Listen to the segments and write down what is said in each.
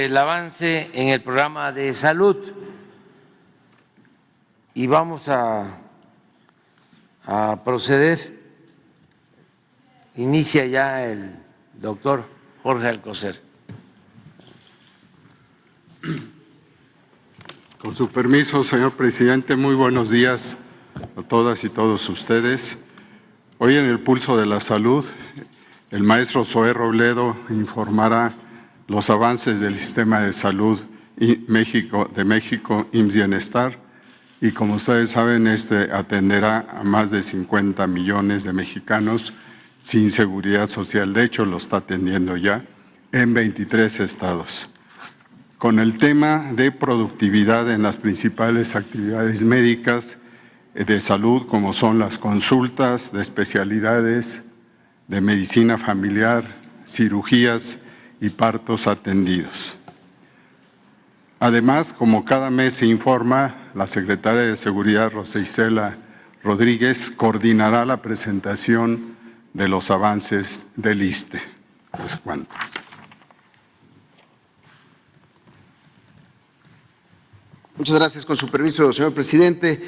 El avance en el programa de salud y vamos a proceder. Inicia ya el doctor Jorge Alcocer. Con su permiso, señor presidente, muy buenos días a todas y todos ustedes. Hoy en el Pulso de la Salud, el maestro Zoé Robledo informará los avances del sistema de salud de México, IMSS Bienestar, y como ustedes saben, atenderá a más de 50 millones de mexicanos sin seguridad social. De hecho, lo está atendiendo ya en 23 estados. Con el tema de productividad en las principales actividades médicas de salud, como son las consultas de especialidades de medicina familiar, cirugías y partos atendidos. Además, como cada mes se informa, la secretaria de Seguridad, Rosa Isela Rodríguez, coordinará la presentación de los avances del ISSSTE. Les cuento. Muchas gracias. Con su permiso, señor presidente,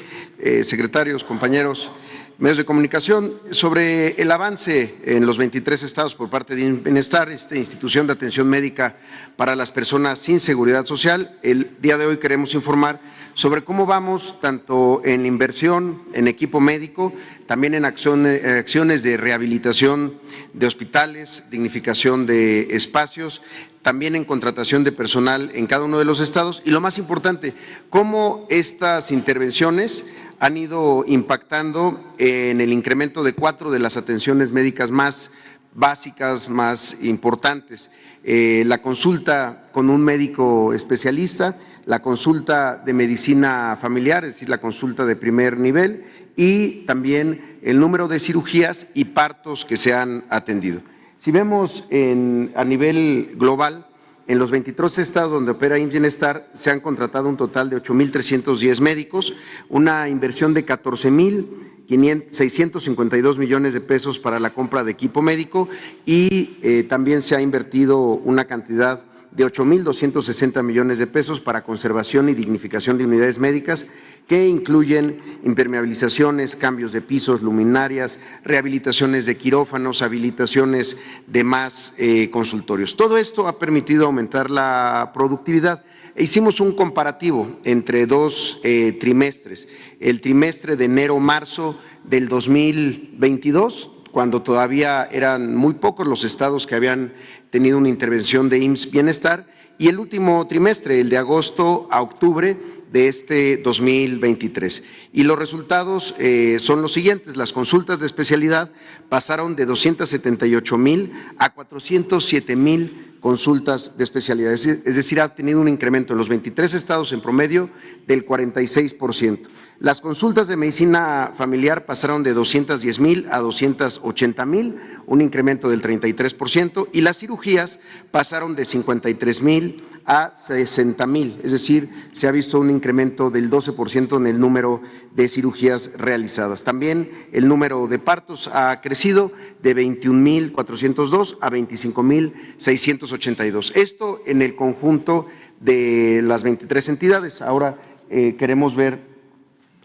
secretarios, compañeros, medios de comunicación, sobre el avance en los 23 estados por parte de IMSS Bienestar, institución de atención médica para las personas sin seguridad social. El día de hoy queremos informar sobre cómo vamos tanto en inversión en equipo médico, también en acciones de rehabilitación de hospitales, dignificación de espacios, también en contratación de personal en cada uno de los estados y, lo más importante, cómo estas intervenciones han ido impactando en el incremento de 4 de las atenciones médicas más básicas, más importantes. La consulta con un médico especialista, la consulta de medicina familiar, es decir, la consulta de primer nivel, y también el número de cirugías y partos que se han atendido. Si vemos a nivel global, en los 23 estados donde opera IMSS Bienestar se han contratado un total de 8,310 médicos, una inversión de 14,652 millones de pesos para la compra de equipo médico y también se ha invertido una cantidad de 8,260 millones de pesos para conservación y dignificación de unidades médicas que incluyen impermeabilizaciones, cambios de pisos, luminarias, rehabilitaciones de quirófanos, habilitaciones de más consultorios. Todo esto ha permitido aumentar la productividad. Hicimos un comparativo entre 2 trimestres, el trimestre de enero-marzo del 2022, cuando todavía eran muy pocos los estados que habían tenido una intervención de IMSS Bienestar, y el último trimestre, el de agosto a octubre de este 2023. Y los resultados son los siguientes: las consultas de especialidad pasaron de 278,000 a 407,000 consultas de especialidad, es decir, ha tenido un incremento en los 23 estados en promedio del 46%. Las consultas de medicina familiar pasaron de 210,000 a 280,000, un incremento del 33%, y las cirugías pasaron de 53,000 a 60,000, es decir, se ha visto un incremento del 12% en el número de cirugías realizadas. También el número de partos ha crecido de 21,402 a 25,682. Esto en el conjunto de las 23 entidades. Ahora queremos ver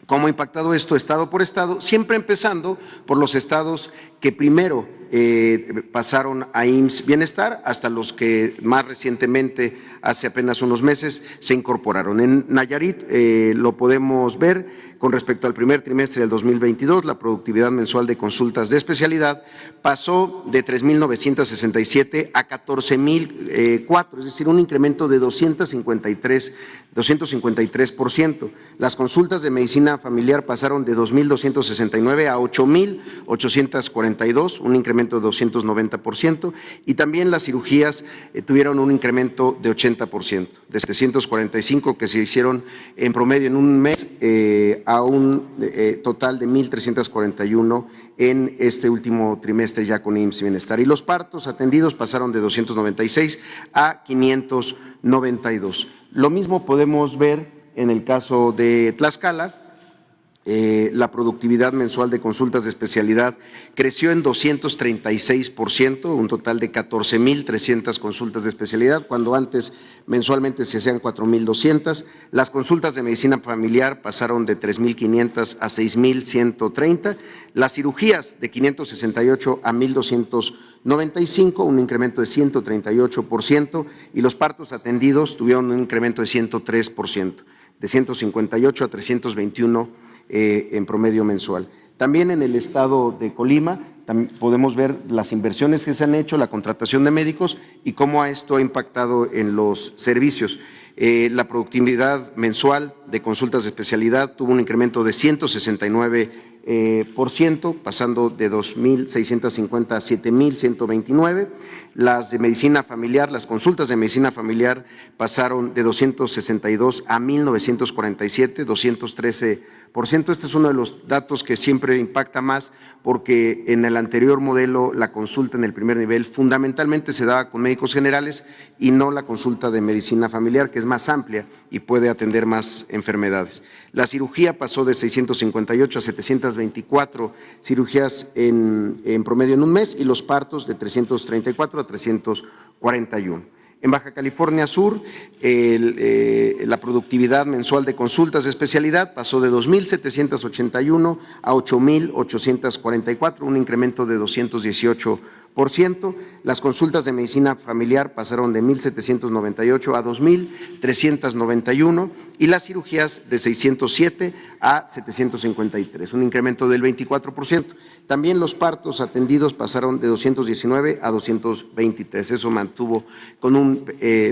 cómo ha impactado esto estado por estado, siempre empezando por los estados que primero pasaron a IMSS Bienestar hasta los que más recientemente, hace apenas unos meses, se incorporaron. En Nayarit lo podemos ver con respecto al primer trimestre del 2022, la productividad mensual de consultas de especialidad pasó de 3,967 a 14,004, es decir, un incremento de 253%. Las consultas de medicina familiar pasaron de 2,269 a 8,842, un incremento de 290%, y también las cirugías tuvieron un incremento de 80%, de 745 que se hicieron en promedio en un mes a un total de 1,341 en este último trimestre ya con IMSS Bienestar. Y los partos atendidos pasaron de 296 a 592. Lo mismo podemos ver en el caso de Tlaxcala, La productividad mensual de consultas de especialidad creció en 236%, un total de 14,300 consultas de especialidad, cuando antes mensualmente se hacían 4,200. Las consultas de medicina familiar pasaron de 3,500 a 6,130. Las cirugías de 568 a 1,295, un incremento de 138%, y los partos atendidos tuvieron un incremento de 103%. De 158 a 321 en promedio mensual. También en el estado de Colima podemos ver las inversiones que se han hecho, la contratación de médicos y cómo esto ha impactado en los servicios. La productividad mensual de consultas de especialidad tuvo un incremento de 169%, pasando de 2,650 a 7,129. Las de medicina familiar, las consultas de medicina familiar pasaron de 262 a 1,947, 213%. Este es uno de los datos que siempre impacta más, porque en el anterior modelo la consulta en el primer nivel fundamentalmente se daba con médicos generales y no la consulta de medicina familiar, que es más amplia y puede atender más enfermedades. La cirugía pasó de 658 a 724 cirugías en promedio en un mes, y los partos de 334 a 341. En Baja California Sur, la productividad mensual de consultas de especialidad pasó de 2,781 a 8,844, un incremento de 218%. Las consultas de medicina familiar pasaron de 1,798 a 2,391, y las cirugías de 607 a 753, un incremento del 24%. También los partos atendidos pasaron de 219 a 223, eso mantuvo con un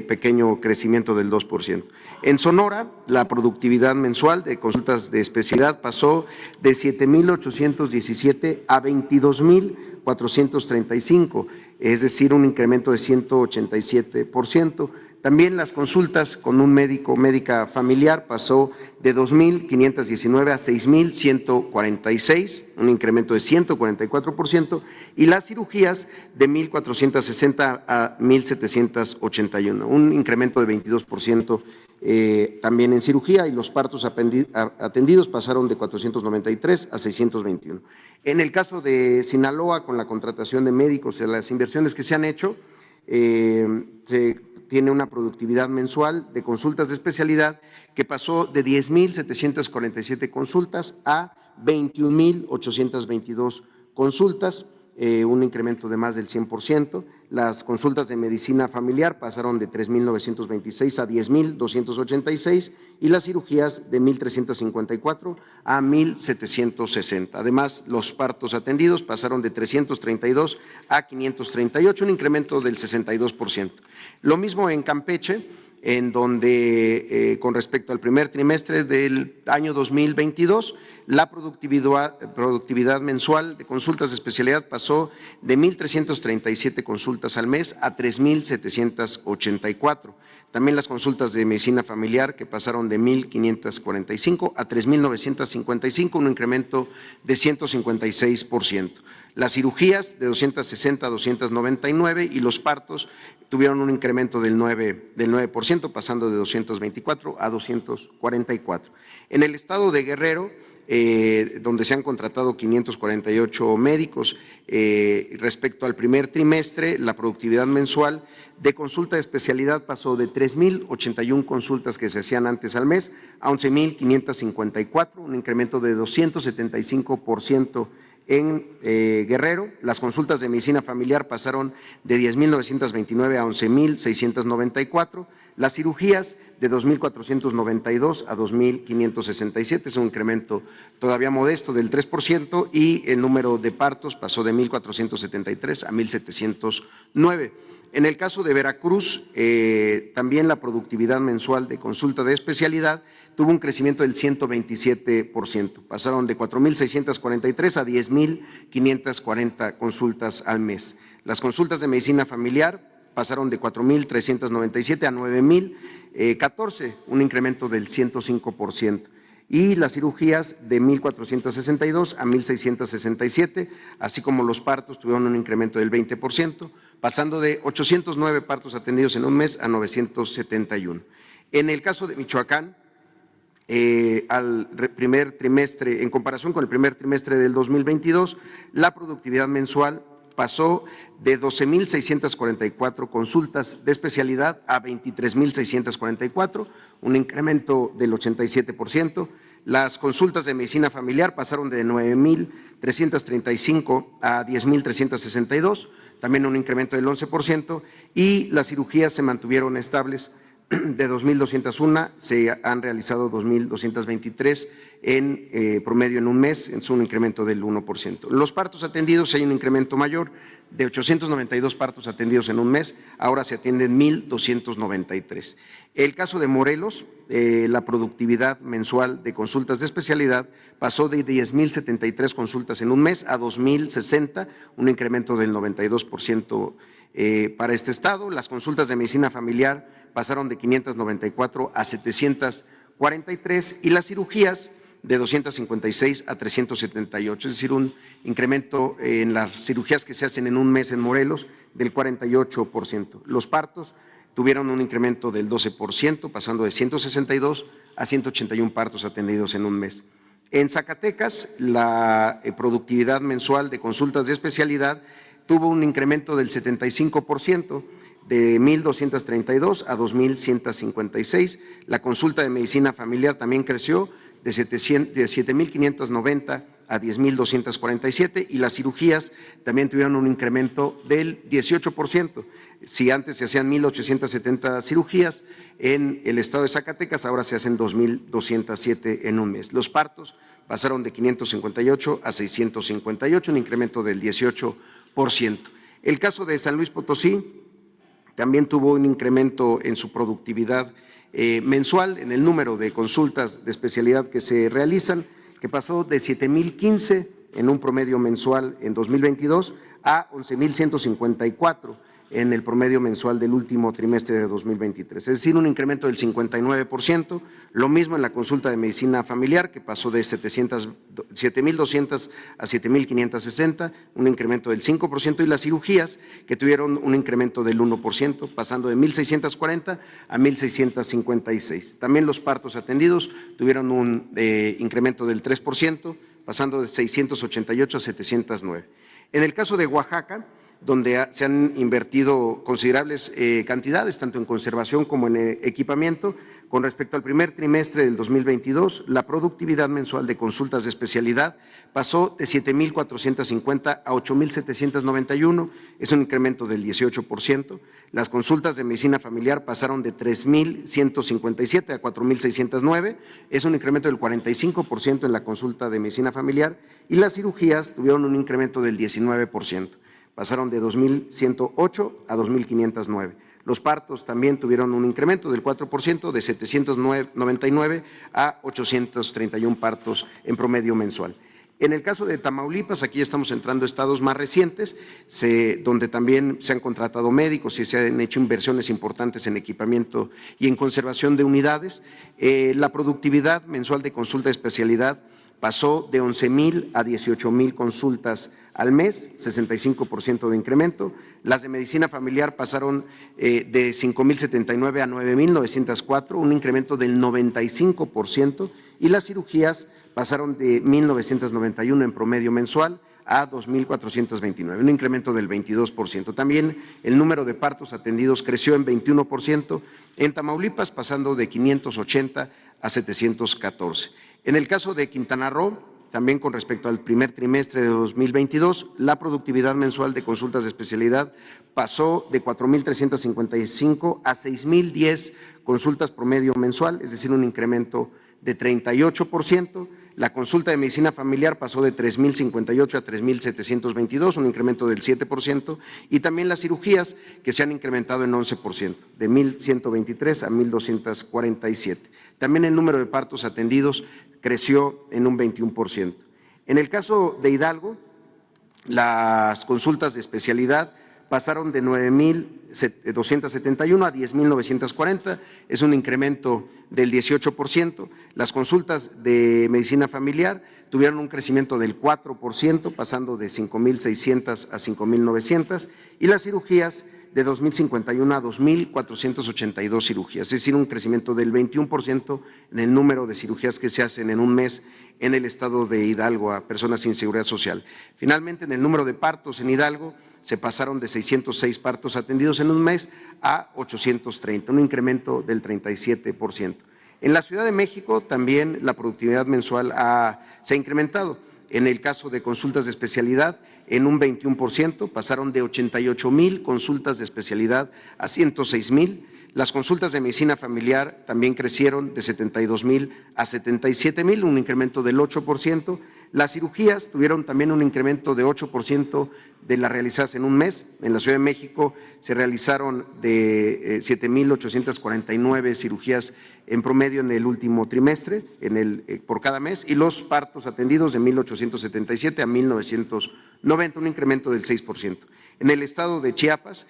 pequeño crecimiento del 2%. En Sonora, la productividad mensual de consultas de especialidad pasó de 7,817 a 22,435, es decir, un incremento de 187%. También las consultas con un médica familiar pasó de 2,519 a 6,146, un incremento de 144%, y las cirugías de 1,460 a 1,781, un incremento de 22%. También en cirugía, y los partos atendidos pasaron de 493 a 621. En el caso de Sinaloa, con la contratación de médicos y las inversiones que se han hecho, se tiene una productividad mensual de consultas de especialidad que pasó de 10,747 consultas a 21,822 consultas, un incremento de más del 100%. Las consultas de medicina familiar pasaron de 3,926 a 10,286, y las cirugías de 1,354 a 1,760. Además, los partos atendidos pasaron de 332 a 538, un incremento del 62%. Lo mismo en Campeche, en donde con respecto al primer trimestre del año 2022, la productividad mensual de consultas de especialidad pasó de 1,337 consultas al mes a 3,784. También las consultas de medicina familiar, que pasaron de 1,545 a 3,955, un incremento de 156%. Las cirugías de 260 a 299, y los partos tuvieron un incremento del 9%, pasando de 224 a 244. En el estado de Guerrero, donde se han contratado 548 médicos, respecto al primer trimestre, la productividad mensual de consulta de especialidad pasó de 3,081 consultas que se hacían antes al mes a 11,554, un incremento de 275%. En Guerrero, las consultas de medicina familiar pasaron de 10,929 a 11,694, las cirugías de 2,492 a 2,567, es un incremento todavía modesto del 3%, y el número de partos pasó de 1,473 a 1,709. En el caso de Veracruz, también la productividad mensual de consulta de especialidad tuvo un crecimiento del 127%. Pasaron de 4,643 a 10,540 consultas al mes. Las consultas de medicina familiar pasaron de 4,397 a 9,014, un incremento del 105%. Y las cirugías de 1,462 a 1,667, así como los partos, tuvieron un incremento del 20%, pasando de 809 partos atendidos en un mes a 971. En el caso de Michoacán, primer trimestre, en comparación con el primer trimestre del 2022, la productividad mensual pasó de 12,644 consultas de especialidad a 23,644, un incremento del 87%. Las consultas de medicina familiar pasaron de 9,335 a 10,362, también un incremento del 11%, y las cirugías se mantuvieron estables. De 2,201 se han realizado 2,223 en promedio en un mes, es un incremento del 1%. Los partos atendidos hay un incremento mayor, de 892 partos atendidos en un mes, ahora se atienden 1,293. El caso de Morelos, la productividad mensual de consultas de especialidad pasó de 10,073 consultas en un mes a 2,060, un incremento del 92% para este estado. Las consultas de medicina familiar pasaron de 594 a 743 y las cirugías de 256 a 378, es decir, un incremento en las cirugías que se hacen en un mes en Morelos del 48%. Los partos tuvieron un incremento del 12%, pasando de 162 a 181 partos atendidos en un mes. En Zacatecas, la productividad mensual de consultas de especialidad tuvo un incremento del 75%, de 1,232 a 2,156. La consulta de medicina familiar también creció de 7,590 a 10,247 y las cirugías también tuvieron un incremento del 18%. Si antes se hacían 1,870 cirugías en el estado de Zacatecas, ahora se hacen 2,207 en un mes. Los partos pasaron de 558 a 658, un incremento del 18%. El caso de San Luis Potosí también tuvo un incremento en su productividad mensual, en el número de consultas de especialidad que se realizan, que pasó de 7,015 en un promedio mensual en 2022 a 11,154 en el promedio mensual del último trimestre de 2023, es decir, un incremento del 59%, lo mismo en la consulta de medicina familiar, que pasó de 7,200 a 7,560, un incremento del 5%, y las cirugías, que tuvieron un incremento del 1%, pasando de 1,640 a 1,656. También los partos atendidos tuvieron un incremento del 3%, pasando de 688 a 709. En el caso de Oaxaca, donde se han invertido considerables cantidades, tanto en conservación como en equipamiento. Con respecto al primer trimestre del 2022, la productividad mensual de consultas de especialidad pasó de 7,450 a 8,791, es un incremento del 18%. Las consultas de medicina familiar pasaron de 3,157 a 4,609, es un incremento del 45% en la consulta de medicina familiar, y las cirugías tuvieron un incremento del 19%. Pasaron de 2,108 a 2,509. Los partos también tuvieron un incremento del 4%, de 799 a 831 partos en promedio mensual. En el caso de Tamaulipas, aquí estamos entrando a estados más recientes, donde también se han contratado médicos y se han hecho inversiones importantes en equipamiento y en conservación de unidades. La productividad mensual de consulta de especialidad pasó de 11,000 a 18,000 consultas al mes, 65% de incremento. Las de medicina familiar pasaron de 5,079 a 9,904, un incremento del 95%, y las cirugías pasaron de 1,991 en promedio mensual a 2,429, un incremento del 22%. También el número de partos atendidos creció en 21% en Tamaulipas, pasando de 580 a 714. En el caso de Quintana Roo, también con respecto al primer trimestre de 2022, la productividad mensual de consultas de especialidad pasó de 4,355 a 6,010 consultas promedio mensual, es decir, un incremento de 38%. La consulta de medicina familiar pasó de 3,058 a 3,722, un incremento del 7%, y también las cirugías, que se han incrementado en 11%, de 1,123 a 1,247. También el número de partos atendidos creció en un 21%. En el caso de Hidalgo, las consultas de especialidad pasaron de 9,000 10.271 a 10.940, es un incremento del 18%. Las consultas de medicina familiar tuvieron un crecimiento del 4%, pasando de 5.600 a 5.900, y las cirugías de 2.051 a 2.482 cirugías, es decir, un crecimiento del 21% en el número de cirugías que se hacen en un mes en el estado de Hidalgo a personas sin seguridad social. Finalmente, en el número de partos en Hidalgo se pasaron de 606 partos atendidos en un mes a 830, un incremento del 37%. En la Ciudad de México también la productividad mensual se ha incrementado. En el caso de consultas de especialidad, en un 21%, pasaron de 88,000 consultas de especialidad a 106,000. Las consultas de medicina familiar también crecieron de 72,000 a 77,000, un incremento del 8%. Las cirugías tuvieron también un incremento de 8% de las realizadas en un mes. En la Ciudad de México se realizaron de 7,849 cirugías en promedio en el último trimestre, por cada mes, y los partos atendidos de 1,877 a 1,990, un incremento del 6%. En el estado de Chiapas,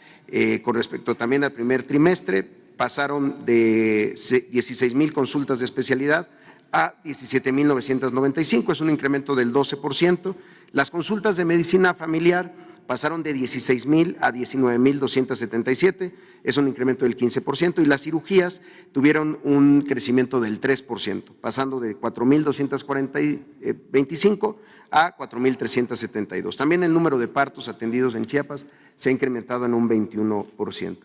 con respecto también al primer trimestre, pasaron de 16,000 consultas de especialidad a 17,995, es un incremento del 12%. Las consultas de medicina familiar pasaron de 16,000 a 19,277, es un incremento del 15%, y las cirugías tuvieron un crecimiento del 3%, pasando de 4,225 a 4,372. También el número de partos atendidos en Chiapas se ha incrementado en un 21%.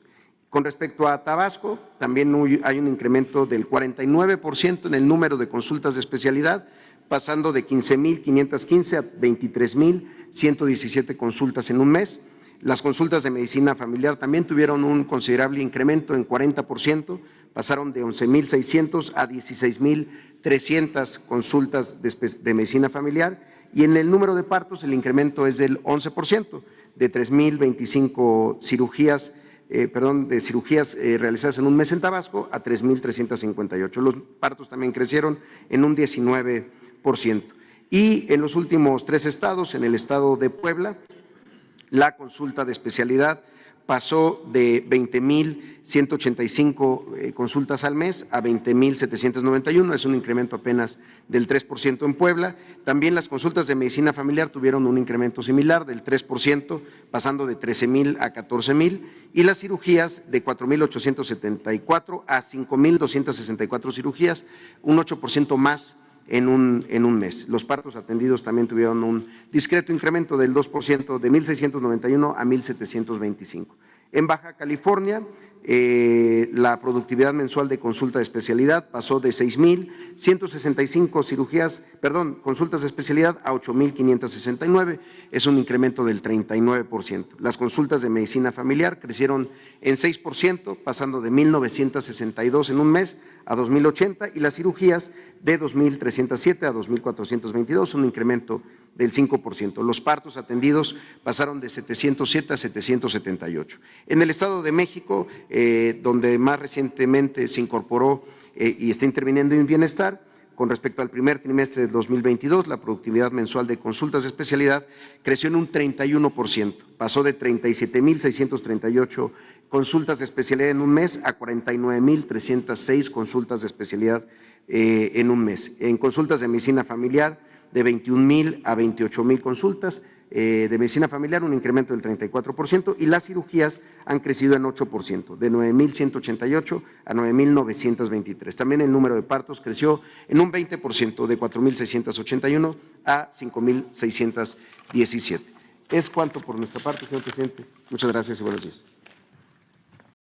Con respecto a Tabasco, también hay un incremento del 49% en el número de consultas de especialidad, pasando de 15,515 a 23,117 consultas en un mes. Las consultas de medicina familiar también tuvieron un considerable incremento en 40%, pasaron de 11,600 a 16,300 consultas de medicina familiar, y en el número de partos el incremento es del 11%, de 3,025 cirugías realizadas en un mes en Tabasco a 3,358. Los partos también crecieron en un 19%. Y en los últimos 3 estados, en el estado de Puebla, la consulta de especialidad pasó de 20,185 consultas al mes a 20,791, es un incremento apenas del 3% en Puebla. También las consultas de medicina familiar tuvieron un incremento similar del 3%, pasando de 13,000 a 14,000, y las cirugías de 4,874 a 5,264 cirugías, un 8% más en un mes. Los partos atendidos también tuvieron un discreto incremento del 2%, de 1,691 a 1,725. En Baja California, la productividad mensual de consulta de especialidad pasó de 6,165 consultas de especialidad a 8,569, es un incremento del 39%. Las consultas de medicina familiar crecieron en 6%, pasando de 1,962 en un mes a 2,080, y las cirugías de 2,307 a 2,422, un incremento del 5%. Los partos atendidos pasaron de 707 a 778. En el Estado de México, donde más recientemente se incorporó y está interviniendo en bienestar, con respecto al primer trimestre de 2022, la productividad mensual de consultas de especialidad creció en un 31%, pasó de 37,638 consultas de especialidad en un mes a 49,306 consultas de especialidad en un mes. En consultas de medicina familiar, de 21,000 a 28,000 consultas de medicina familiar, un incremento del 34%, y las cirugías han crecido en 8%, de 9,188 a 9,923. También el número de partos creció en un 20%, de 4,681 a 5,617. Es cuanto por nuestra parte, señor presidente. Muchas gracias y buenos días.